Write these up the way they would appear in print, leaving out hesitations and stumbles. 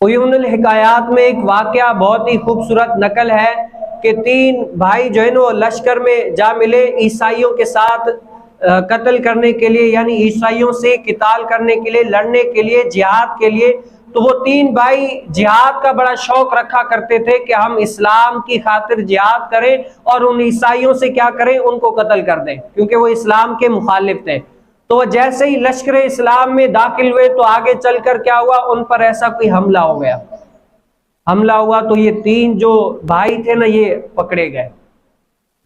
उयूनुल हिकायात में एक वाकया बहुत ही खूबसूरत नकल है कि 3 भाई जो है ना वो लश्कर में जा मिले ईसाइयों के साथ कत्ल करने के लिए, यानी ईसाइयों से किताल करने के लिए, लड़ने के लिए, जिहाद के लिए। तो वो 3 भाई जिहाद का बड़ा शौक रखा करते थे कि हम इस्लाम की खातिर जिहाद करें और उन ईसाइयों से क्या करें, उनको कत्ल कर दें, क्योंकि वो इस्लाम के मुखालिफ थे। तो जैसे ही लश्कर इस्लाम में दाखिल हुए तो आगे चलकर क्या हुआ, उन पर ऐसा कोई हमला हो गया। हमला हुआ तो ये 3 जो भाई थे ना ये पकड़े गए।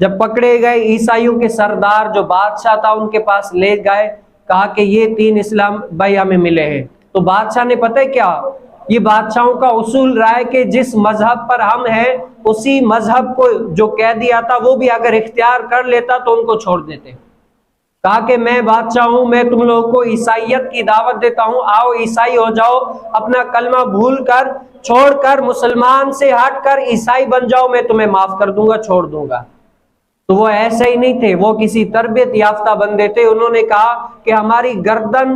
जब पकड़े गए, ईसाइयों के सरदार जो बादशाह था उनके पास ले गए, कहा कि ये 3 इस्लाम भाई हमें मिले हैं। तो बादशाह ने पता है क्या, ये बादशाहों का उसूल रहा है कि जिस मजहब पर हम हैं उसी मजहब को जो कह दिया था वो भी अगर इख्तियार कर लेता तो उनको छोड़ देते। कहा कि मैं बादशाह हूं, मैं तुम लोगों को ईसाइयत की दावत देता हूं, आओ ईसाई हो जाओ, अपना कलमा भूल कर छोड़कर मुसलमान से हटकर ईसाई बन जाओ, मैं तुम्हें माफ कर दूंगा, छोड़ दूंगा। तो वो ऐसे ही नहीं थे, वो किसी तरबियत याफ्ता बंदे थे। उन्होंने कहा कि हमारी गर्दन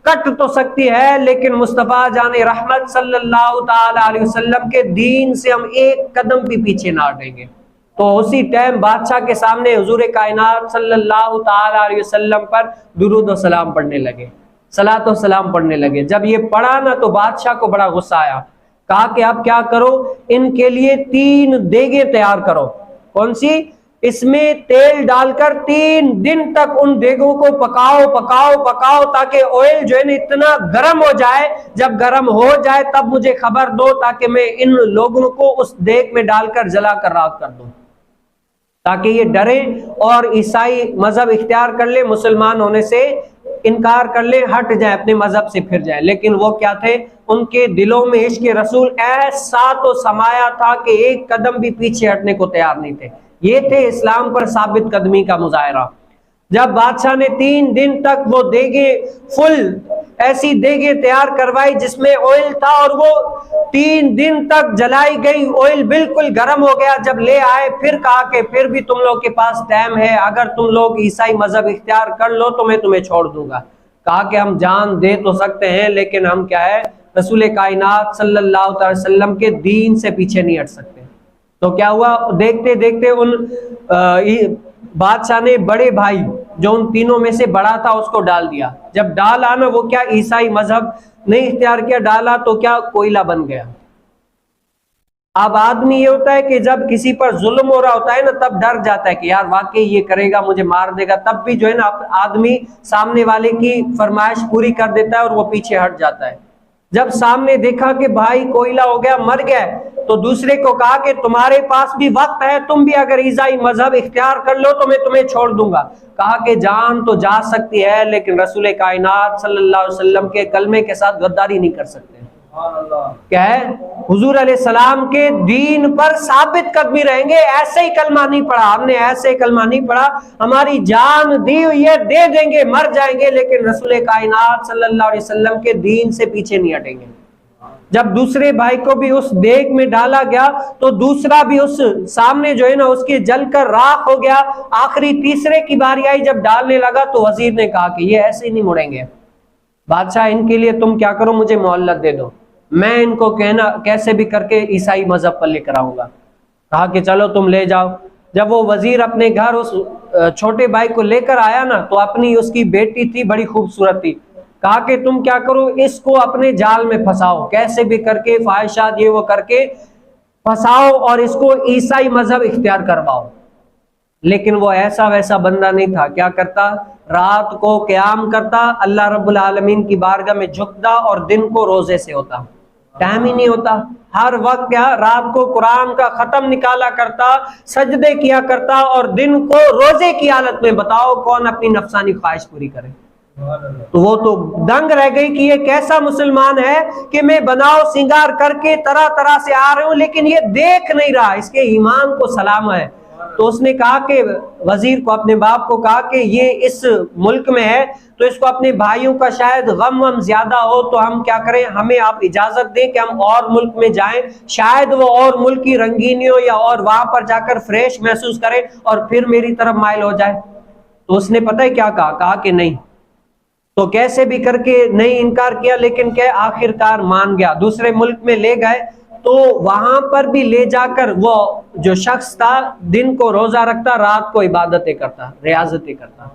कट तो सकती है लेकिन मुस्तफा जाने रहमत सल्लल्लाहु ताला अलैहि वसल्लम के दीन से हम एक कदम भी पीछे ना हटेंगे। तो उसी टाइम बादशाह के सामने हुजूर कायनात सल्लल्लाहु ताला अलैहि वसल्लम पर दुरूद और सलाम पढ़ने लगे, सलात और सलाम पढ़ने लगे। जब ये पढ़ा ना तो बादशाह को बड़ा गुस्सा आया। कहा कि अब क्या करो, इनके लिए 3 देगे तैयार करो। कौन सी? इसमें तेल डालकर 3 दिन तक उन देगों को पकाओ पकाओ पकाओ, ताकि ऑयल जो है ना इतना गर्म हो जाए, जब गर्म हो जाए तब मुझे खबर दो, ताकि मैं इन लोगों को उस देग में डालकर जलाकर राख कर दूं, ताकि ये डरे और ईसाई मजहब इख्तियार कर ले, मुसलमान होने से इनकार कर ले, हट जाए, अपने मजहब से फिर जाए। लेकिन वो क्या थे, उनके दिलों में इश्क रसूल ऐसा तो समाया था कि एक कदम भी पीछे हटने को तैयार नहीं थे। ये थे इस्लाम पर साबित कदमी का मुजाहरा। जब बादशाह ने 3 दिन तक वो देगे फुल ऐसी देगे तैयार करवाई जिसमें ऑयल था, और वो 3 दिन तक जलाई गई, ऑयल बिल्कुल गर्म हो गया। जब ले आए फिर कहा कि फिर भी तुम लोग के पास टाइम है, अगर तुम लोग ईसाई मजहब इख्तियार कर लो तो मैं तुम्हें छोड़ दूंगा। कहा कि हम जान दे तो सकते हैं लेकिन हम क्या है, रसूल कायनात सल्लल्लाहु अलैहि वसल्लम के दीन से पीछे नहीं हट सकते। तो क्या हुआ, देखते देखते उन बादशाह ने बड़े भाई जो उन तीनों में से बड़ा था उसको डाल दिया। जब डाला ना, वो क्या ईसाई मजहब नहीं इख्तियार किया, डाला तो क्या कोयला बन गया। अब आदमी ये होता है कि जब किसी पर जुल्म हो रहा होता है ना तब डर जाता है कि यार वाकई ये करेगा, मुझे मार देगा, तब भी जो है ना आदमी सामने वाले की फरमाइश पूरी कर देता है और वो पीछे हट जाता है। जब सामने देखा कि भाई कोयला हो गया, मर गया, तो दूसरे को कहा कि तुम्हारे पास भी वक्त है, तुम भी अगर ईसाई मजहब इख्तियार कर लो तो मैं तुम्हें छोड़ दूंगा। कहा कि जान तो जा सकती है लेकिन रसूल कायनात सल्लल्लाहु अलैहि वसल्लम के कलमे के साथ गद्दारी नहीं कर सकते। क्या है, हुजूर अलैहि सलाम के दीन पर साबित कदमी रहेंगे। ऐसे ही कलमा नहीं पढ़ा हमने, ऐसे कलमा नहीं पढ़ा, हमारी जान दी हुई है, दे देंगे, मर जाएंगे, लेकिन रसूल कायनात सल्लल्लाहु अलैहि वसल्लम के दीन से पीछे नहीं हटेंगे। जब दूसरे भाई को भी उस देग में डाला गया तो दूसरा भी उस सामने जो है ना उसके जलकर राख हो गया। आखिरी तीसरे की बारी आई, जब डालने लगा तो वजीर ने कहा कि ये ऐसे ही नहीं मुड़ेंगे, बादशाह इनके लिए तुम क्या करो, मुझे मोहल्लत दे दो, मैं इनको कहना कैसे भी करके ईसाई मजहब पर लेकर आऊंगा। कहा कि चलो तुम ले जाओ। जब वो वजीर अपने घर उस छोटे भाई को लेकर आया ना तो अपनी उसकी बेटी थी, बड़ी खूबसूरत थी। कहा कि तुम क्या करो, इसको अपने जाल में फंसाओ, कैसे भी करके ख्वाहिशात ये वो करके फंसाओ और इसको ईसाई मजहब इख्तियार करवाओ। लेकिन वो ऐसा वैसा बंदा नहीं था। क्या करता, रात को क़याम करता, अल्लाह रब्बुल आलमीन की बारगाह में झुकता और दिन को रोजे से होता, टाइम ही नहीं होता। हर वक्त क्या, रात को कुरान का खत्म निकाला करता, सजदे किया करता, और दिन को रोजे की हालत में। बताओ कौन अपनी नफसानी ख्वाहिश पूरी करे। तो वो तो दंग रह गई कि ये कैसा मुसलमान है कि मैं बनाओ सिंगार करके तरह तरह से आ रहा हूं लेकिन ये देख नहीं रहा, इसके ईमान को सलाम है। तो उसने कहा कि वजीर को, अपने बाप को कहा कि ये इस मुल्क में है तो इसको अपने भाइयों का शायद गम वम ज्यादा हो, तो हम क्या करें, हमें आप इजाजत दें कि हम और मुल्क में जाएं, शायद वो और मुल्क की रंगीनियों या और वहां पर जाकर फ्रेश महसूस करें और फिर मेरी तरफ माइल हो जाए। तो उसने पता है क्या कहा, कहा कि नहीं, तो कैसे भी करके नहीं इनकार किया, लेकिन क्या आखिरकार मान गया। दूसरे मुल्क में ले गए तो वहां पर भी ले जाकर वो जो शख्स था दिन को रोजा रखता, रात को इबादतें करता, रियाजतें करता।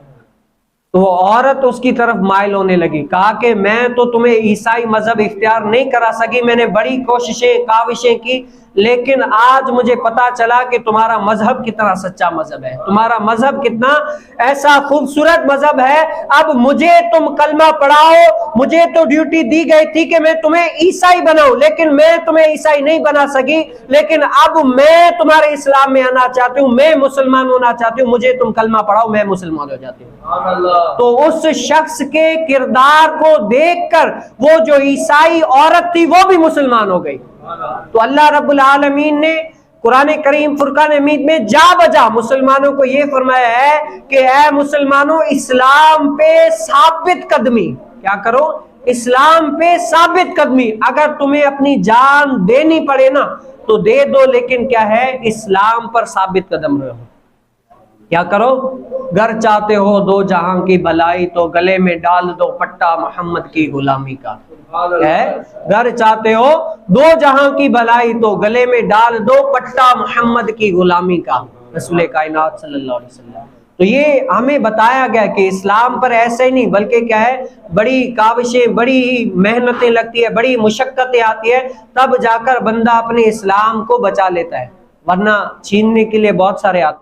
तो वो औरत उसकी तरफ माइल होने लगी, कहा कि मैं तो तुम्हें ईसाई मजहब इख्तियार नहीं करा सकी, मैंने बड़ी कोशिशें काविशें की, लेकिन आज मुझे पता चला कि तुम्हारा मजहब कितना सच्चा मजहब है, तुम्हारा मजहब कितना ऐसा खूबसूरत मजहब है। अब मुझे तुम कलमा पढ़ाओ, मुझे तो ड्यूटी दी गई थी कि मैं तुम्हें ईसाई बनाऊं, लेकिन मैं तुम्हें ईसाई नहीं बना सकी, लेकिन अब मैं तुम्हारे इस्लाम में आना चाहती हूँ, मैं मुसलमान होना चाहती हूँ, मुझे तुम कलमा पढ़ाओ, मैं मुसलमान हो जाती हूँ। तो उस शख्स के किरदार को देखकर वो जो ईसाई औरत थी वो भी मुसलमान हो गई। तो अल्लाह रब्बुल आलमीन ने कुरान करीम फुरकान हमीद में जा बजा मुसलमानों को ये फरमाया है कि ऐ मुसलमानों, इस्लाम पे साबित कदमी, क्या करो, इस्लाम पे साबित कदमी। अगर तुम्हें अपनी जान देनी पड़े ना तो दे दो, लेकिन क्या है, इस्लाम पर साबित कदम रहो। क्या करो, घर चाहते हो दो जहां की भलाई तो गले में डाल दो पट्टा मोहम्मद की गुलामी का। है, घर चाहते हो दो जहां की भलाई तो गले में डाल दो पट्टा मोहम्मद की गुलामी का, रसूल कायनात सल्लल्लाहु अलैहि वसल्लम। तो ये हमें बताया गया कि इस्लाम पर ऐसे ही नहीं, बल्कि क्या है, बड़ी काविशें, बड़ी मेहनतें लगती है, बड़ी मुशक्कतें आती है, तब जाकर बंदा अपने इस्लाम को बचा लेता है, वरना छीनने के लिए बहुत सारे आते हैं।